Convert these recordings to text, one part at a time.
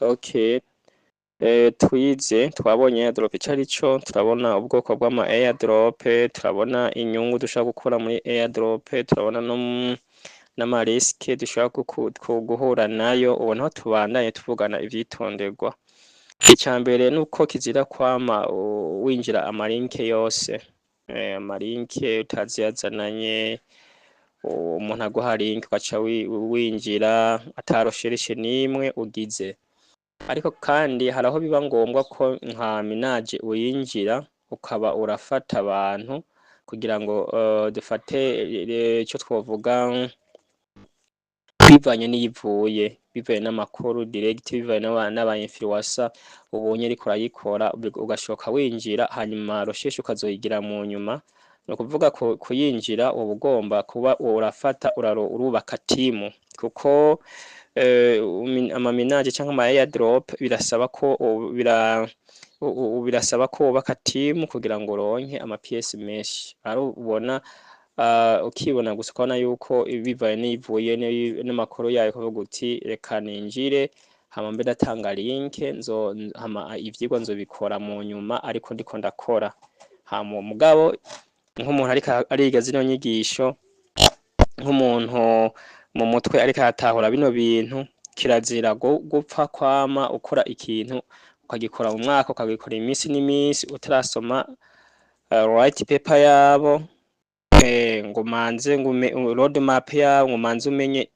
Okay. Twize twabonye airdrop ico arico, turabona ubwoko bw'ama airdrop, turabona inyungu dushaka gukura muri airdrop, turabona n'ama risk dushaka guhura nayo. Ubu naho tubandanye tuvugana ivyitonderwa. Icambere nuko kizira kwama winjira amalinke yose, amalinke utazi yazananye, umuntu aguha link ugaca winjira ata recherche nimwe ugize. Ariko kandi haraho biba ngombwa ko nka minaje uyinjira ukaba urafata abantu kugira ngo dufate ico twovuga bivanye n'iyivuye, bivanye n'amakuru direct, bivanye n'aba influencer ubonye ariko urayikora, ugashoka winjira hanyuma recherche ukazoyigira mu nyuma. No kuvuga kuyinjira uba ugomba kuba urafata urubaka timu, kuko amaminaje cyangwa ama airdrop birasaba ko birasaba ko wubaka timu kugira ngo uronke ama pièces menshi. Ari ubona ukibona gusa ukabona yuko bivaye n'ivuye n'amakuru yayo kuvuga uti reka ninjire hama mbe ndatanga link hama ivyigwa nzobikora mu nyuma ariko ndiko ndakora. Hama mugabo nk'umuntu ariko ariga zino nyigisho, nk'umuntu mu mutwe ariko aratahura bino bintu, kirazira gupfa kwama ukora ikintu ukagikora mu mwaka, ukagikora iminsi n'iminsi utarasoma white paper yabo, ngo manze road map yabo, ngo manze umenye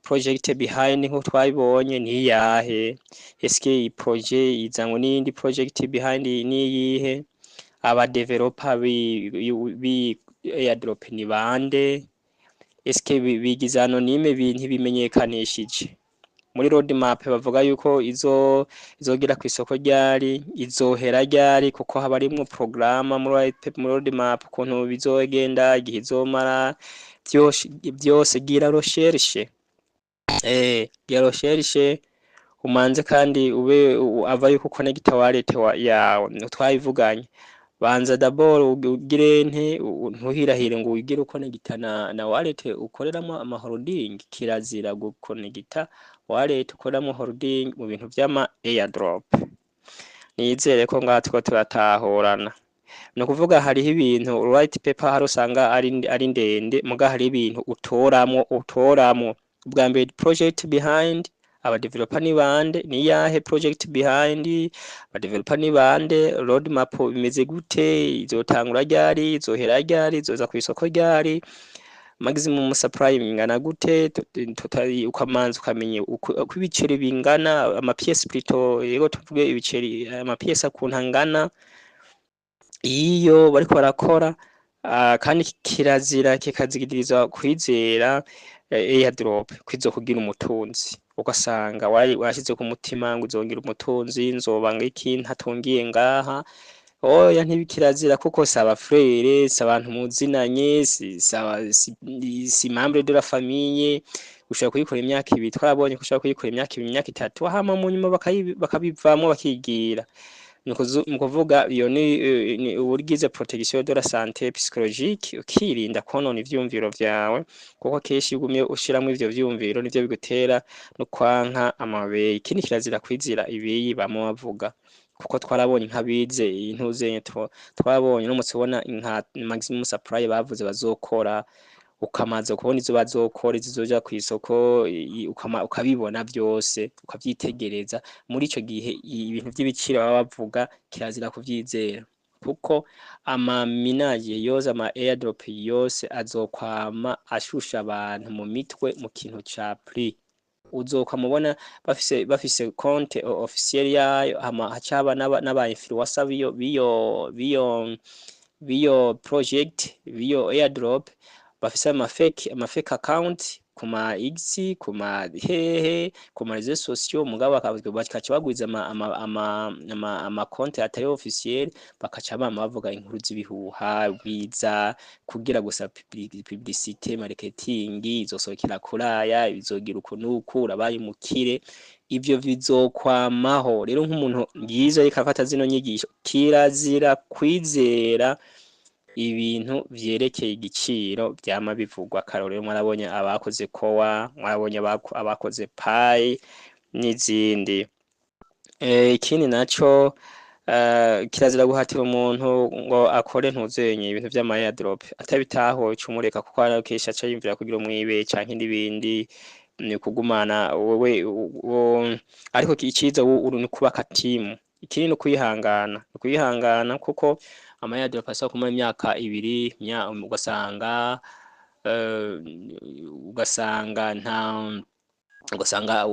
project behind nko twabibonye ni yahe, eske iyi projet izanwe n'indi project behind niyihe, aba developer bi airdrop ni bande, eske bigize anonyme bintu bimenyekanishije. Muri road map bavuga yuko izogira ku isoko ryari, izohera ryari, kuko haba arimwo programa muri road map ukuntu bizogenda, igihe izomara, byose gira recherche. Gira recherche umanze kandi ube ava yuko connecta wallet yawe twayivuganye. Banza d'abord ugire ntuhirahire ngo ugire uconnecta na wallet ukoreramo ama holding. Kirazira guconnecta wallet ukoreramo holding mu bintu vy'ama airdrop. Nizere ko ngatwo turatahorana. No kuvuga hariho ibintu white paper hari usanga ari ndende, muga hari ibintu utoramo ubwa mbere project behind, aba developer ni bande, ni yahe project behind, aba developer ni bande, road map bimeze gute, izotangura ryari, izohera ryari, izoza ku isoko ryari, maximum supply ingana gute, ukamanza ukamenye uko ibiceri bingana, ama pièces plutôt, yego tuvuge ibiceri ama pièces akuntu angana iyo bariko barakora. Kandi kirazira kikazigiriza kwizera airdrop kwizokugira umutunzi, ugasanga washize ku mutima ngo uzongira umutunzi, nzobanga iki ntatungiye ngaha. Oya, ntibikirazira kuko saba frère, s'abantu muzinanye, si membre de la famille. Ushaka kuyikora imyaka 2, twarabonye ko ushaka kuyikora imyaka 2, imyaka 3, hama mu nyuma bakabivamo bakigira. Nukuvuga iyo ni uburgize protection de la santé psychologique, ukirinda konona ivyumviro vyawe, kuko keshi ugumye ushiramo ivyo vyumviro nivyo bigutera no kwanka amabeye. Ikindi kirazira kwizira ibiyi bamo bavuga, kuko twarabonye nkabize intuzenye, twabonye n'umutse ubona inka maximum supply bavuze bazokora, ukamaze kubona izo bazokora zizoja ku isoko, ukabibona byose ukavyitegereza. Muri ico gihe ibintu by'ibiciro baba bavuga kirazira kuvyizera, kuko ama minaje yose, ama airdrop yose azokwama ashusha abantu mu mitwe mu kintu ca prix. Uzokamubona bafise compte officiel yayo, hacaba n'aba influencer biyo project, biyo airdrop, bafise ama fake account kuma X, kuma hehe, kuma réseaux sociaux, mugabo bakaca bagwiza ama compte atari officiel, bakaca bavuga inkuru z'ibihuha biza kugira gusa publicité, marketing, izosokera kuraya, bizogira ukuntu urabaye umukire. Ivyo bizokwamaho. Rero nk'umuntu yize ariko afata zino nyigisho, kirazira kwizera ibintu vyerekeye igiciro vyama bivugwa. Karorero mwarabonye abakoze kowa, mwarabonye abakoze pai n'izindi. Ikindi naco kirazira guhatira umuntu ngo akore ntuzenye ibintu vy'ama airdrop atabitaho cumureka kuko arakesha aca yimvira kugira umwibe canke n'ibindi ni kugumana wewe ariko iciza uri ni kubaka timu ikindi no kwihangana kuko ama airdrop asa kumara imyaka 2 ugasanga ugasanga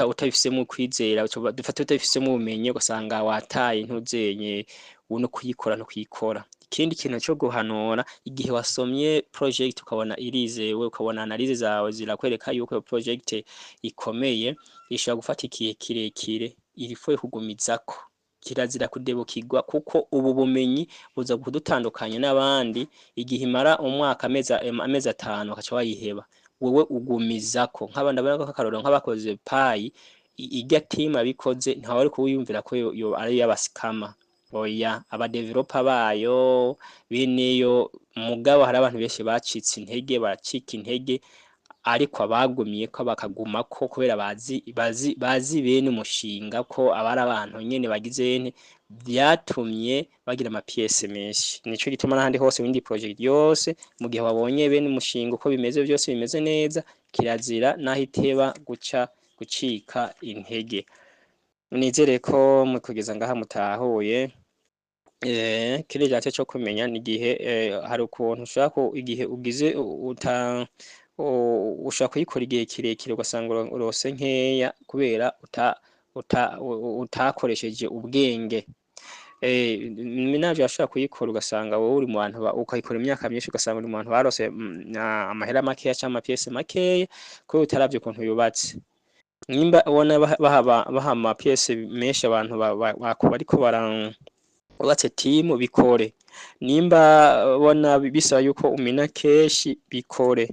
utafisemo kwizera dufate utafisemo ubumenyi ugasanga wataye ntuzenye uno kuyikora no kuyikora. Ikindi kintu cyo guhanura igihe wasomye project ukabona irizewe ukabona analyse zawe zirakwereka yuko iyo project ikomeye ishobora gufata ikihe kirekire irifoye kugumizako kirazira kudebukirwa kuko ubu bumenyi buza kudutandukanya n'abandi igihe imara umwaka amezi 5 akaca wayiheba wewe ugumizako nk'abandi abana k'akaroro nk'abakoze payi irya team abikoze ntawe ari kuwiyumvira ko yo ari yabasikama oya aba developer bayo bineyo mugabo hari abantu benshi bacitse intege baracika intege ariko abagumiye ko bakaguma ko kubera bazi bene umushinga ko abari abantu nyene bagize byatumye bagira ama PS menshi nico gituma n'ahandi hose windi project yose mu gihe wabonye bene umushinga uko bimeze byose bimeze neza kirazira nahiteba gucika intege nizere ko mu kugeza ngaha mutahuye kiri jace cyo kumenya ni gihe hari ukuntu ushaka igihe ugize ushaka kuyikora igihe kirekire ugasanga urose nkeya kubera utakoresheje ubwenge minaje yashaka kuyikora ugasanga wowe uri mu bantu ukayikora imyaka myinshi ugasanga uri mu bantu barose amahera makeya cyangwa pièce makeya ko utaravye ukuntu yubatse nimba ubona baha ama pièce menshi abantu bariko ubatse team bikore nimba bona bisaba yuko umina keshi bikore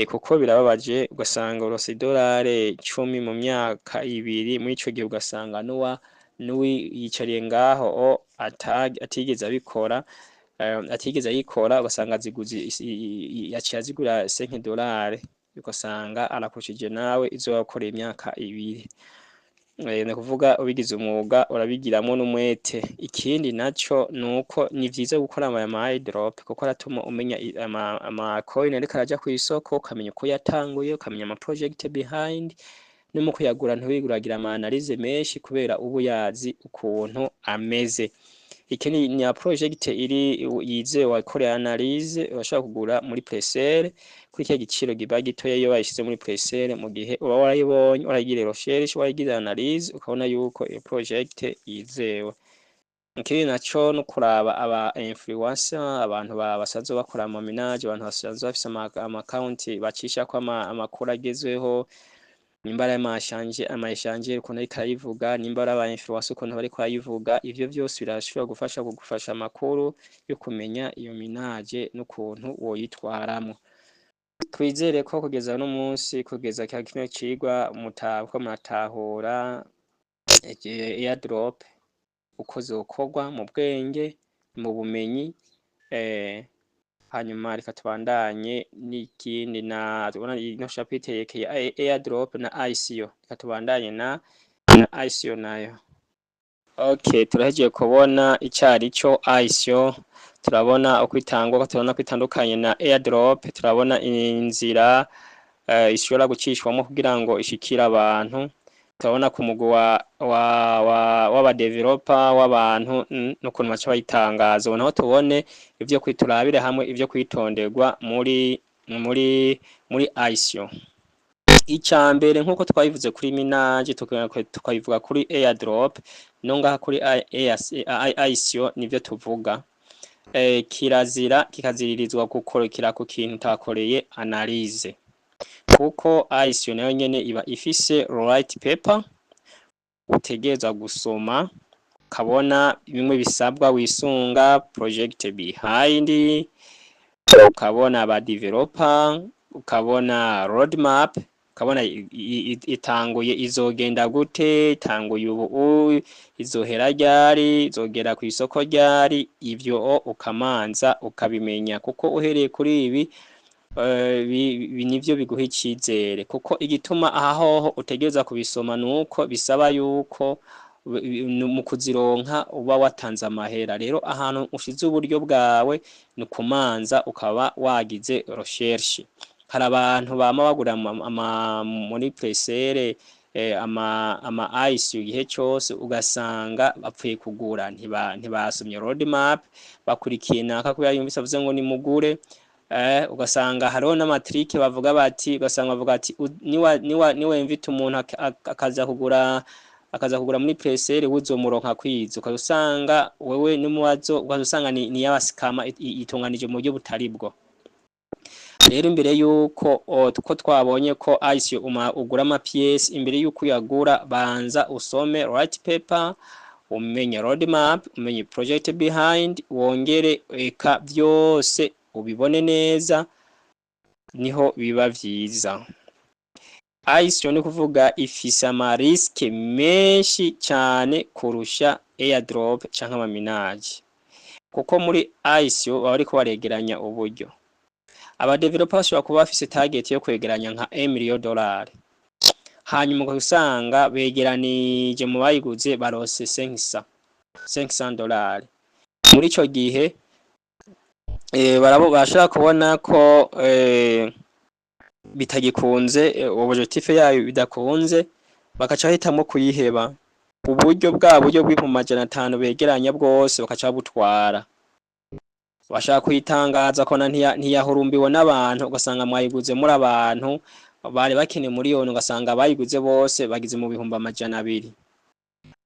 kuko birababaje ugasanga urose $10 mu myaka 2 muri ico gihe ugasanga nuwi yicariye ngaho atigeze abikora atigeze ayikora ugasanga ziguzi yaciye azigura $5 ugasanga arakushije nawe izo wakoreye imyaka 2 ne kuvuga ubigize umwuga urabigiramo n'umwete ikindi naco nuko ni vyiza gukora ama airdrop kuko aratuma umenya ama coin ariko araja ku isoko ukamenya uko yatanguye ukamenya ama project behind no kuyagura ntiwiguragira ama analyse menshi kubera ubu yazi ukuntu ameze ikindi ni project iri yize wakoreye analyse urashaka kugura muri Presale kuri cya giciro giba gitoye iyo bayishize muri Presale mu gihe uba warayibonye uragira recherche waragira analyse ukabona yuko iyo project yizewe ikindi naco no kuraba aba influencer abantu basazo bakora mu minage abantu basazo bafise ama account bacisha ko amakuru agezweho nimbara amashanje ukuntu ari kayivuga nimbara aba influencer ukuntu bari kwayivuga ivyo byose birashobora gufasha amakuru yo kumenya iyo minage n'ukuntu woyitwaramo twizere ko kugeza no munsi kugeza kino cigwa mutabwo matahura airdrop uko zokorwa mu bwenge mu bumenyi hanyuma reka tubandanye n'ikindi na tubona ino chapitre yeke airdrop na ICO reka tubandanye na ICO nayo okay turaheje kubona icari cyo ICO turabona uko itangwa turabona ko itandukanye na airdrop turabona inzira ishobora gucishwamo kugira ngo ishikira abantu turabona ku mugo w'aba developer w'abantu n'ukuntu baca bayitangaza ubona aho tubone ivyo kwiturabire hamwe ivyo kwitonderwa muri ICO icambere nkuko twabivuze kuri minage tukabivuga kuri airdrop no ngaha kuri ICO nivyo tuvuga kirazira kikaziririzwa gukorera ku kintu utakoreye analyse kuko ICO nayo nyene iba ifise right paper utegeza gusoma kabona bimwe bisabwa wisunga project behind ukabona aba developer ukabona roadmap ukabona itanguye izogenda gute itanguye ubu izohera ryari izogera ku isoko ryari ivyo ukamanza ukabimenya kuko uhereye kuri ibi nivyo biguha icizere, kuko igituma aha hoho utegereza kubisoma nuko bisaba yuko mu kuzironka uba watanze amahera. Rero ahantu ushize uburyo bwawe ni kumanza ukaba wagize recherche. Hari abantu bama bagura muri presere ama ICU igihe cyose ugasanga bapfuye kugura ntibasomye road map bakurikiye naka kubera yumvise avuze ngo nimugure. Ugasanga hariho n'amatrike bavuga bati, ugasanga bavuga ati niwe mvita umuntu akaza kugura muri presere uzomuronka kwiza, ukazusanga wewe n'umuwazo ukazusanga ni yabasikama itunganije mu buryo butari bwo. Rero imbere yuko ko twabonye ko ICU ugura ama pièce, imbere yuko uyagura banza usome white paper, umenye road map, umenye project behind, wongere eka byose ubibone neza, niho biba vyiza. ICU ni kuvuga ifise ama risk menshi cyane kurusha airdrop canke amaminage, kuko muri ICU baba ariko baregeranya uburyo. Aba developers bashobora kuba bafise target yo kwegeranya nka $1 million, hanyuma ugasanga begeranije mu bayiguze barose $500. Muri ico gihe bashaka kubona ko bitagikunze, objectif yayo bidakunze, bakaca hitamo kuyiheba. Uburyo bw'I500 begeranya bwose bakaca butwara, bashaka kuyitangaza ko ntiyahurumbiwe n'abantu, ugasanga mwayiguze muri abantu bari bakeneye miliyoni, ugasanga bayiguze bose bagize mu 200,000.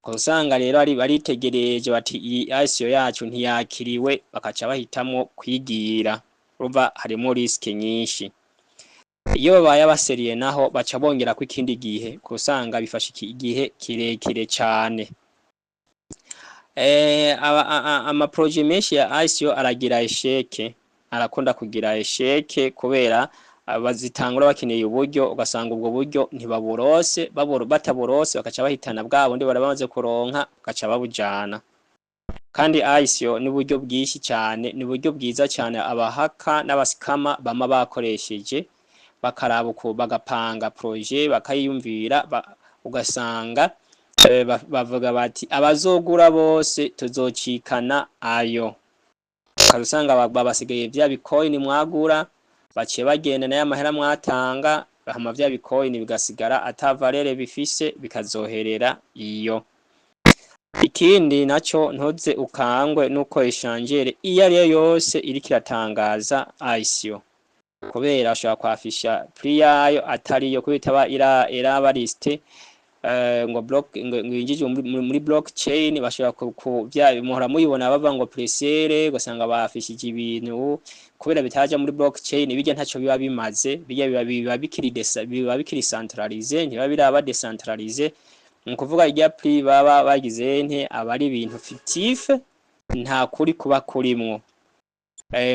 Usanga rero ari baritegereje bati iyi ICU yacu ntiyakiriwe, bakaca bahitamo kwigira. Urumva harimo risk nyinshi. Iyo babaye abaseriye naho baca bongera ko ikindi gihe, kusanga bifasha igihe kirekire cyane. Ama projet menshi ya ICU aragira esheke, arakunda kugira esheke kubera bazitangura bakeneye uburyo, ugasanga ubwo buryo ntibaburose, bataburose bakaca bahitana bwabo ndi barabamaze kuronka bakaca babujana. Kandi ICU ni buryo bwishi cyane, ni buryo bwiza cyane abahaka n'abasikama bama bakoresheje, bakaraba uko bagapanga projet bakayiyumvira, ugasanga bavuga bati abazogura bose tuzocikana ayo. Karusanga babasigaye vya bitcoin mwagura, baciye bagenda na y'amahera mwatanga, bahama vya bitcoin bigasigara atavalere bifise, bikazoherera iyo. Ikindi naco ntoze ukangwe nuko eshangere iyo ariyo yose iri kiratangaza ICU, kubera ashaka kwafisha pri yayo atariyo, kubitaba iraba liste ngo injije muri blockchain, bashobora ku muhora muyibona bava ngo presere, ugasanga bafishije ibintu kubera bitaja muri blockchain, bijya ntaco biba bimaze, biba bikiri centralize, ntiba biraba decentralize. Nukuvuga irya pri baba bagize nte abari ibintu fictif, nta kuri kuba kurimwo.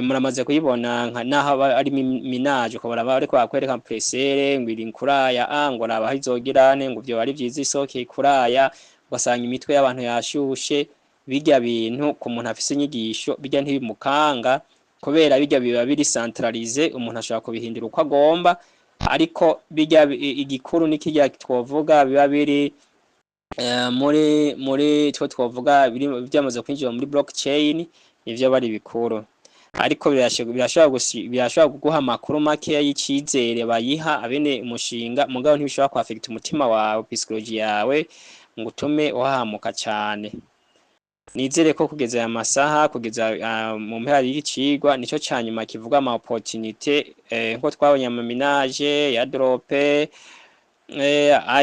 Muramaze kuyibona nka naho ari minage, ko baraba ariko bakwereka presere ngwiri kuraya ngo naba hizogirane ngo byo bari byiza isoke kuraya, ugasanga imitwe y'abantu yashushe. Bijya bintu ku muntu afise inyigisho bijya ntibimukanga, kubera bijya biba biri centralize, umuntu ashaka kubihindura uko agomba, ariko bijya igikuru nikijya twovuga biba biri muri twovuga byamaze kwinjira muri blockchain, ivyo bari bikuru. Ariko birashobora kuguha amakuru make y'icizere bayiha abene umushinga, mugabo ntibishobora kwafekita umutima wawe, psychology yawe ngo utume uhahamuka cyane. Nizere ko kugeza aya masaha, kugeza mu mpera y'icigwa, nico cyanyuma kivuga ama opportunity nko twabonye ama minage ya drope,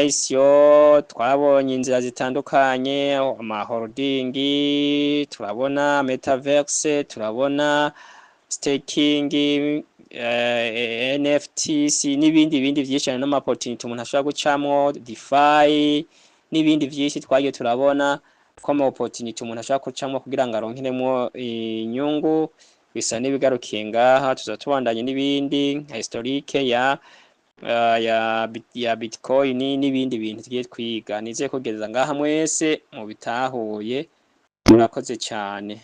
ICO, twabonye inzira zitandukanye, ama holding, turabona metaverse, turabona staking, NFTs n'ibindi byinshi cyane, n'ama opportunity umuntu ashobora gucamwo, DeFi n'ibindi byinshi twagiye turabona ko ama opportunity umuntu ashobora gucamwo kugira ngo aronkeremo inyungu. Bisa n'ibigarukiye ngaha, tuzatubandanye n'ibindi historique ya bitcoin n'ibindi bintu tugiye twiga. Nizeye kugeza ngaha mwese mu bitahuye, murakoze cyane.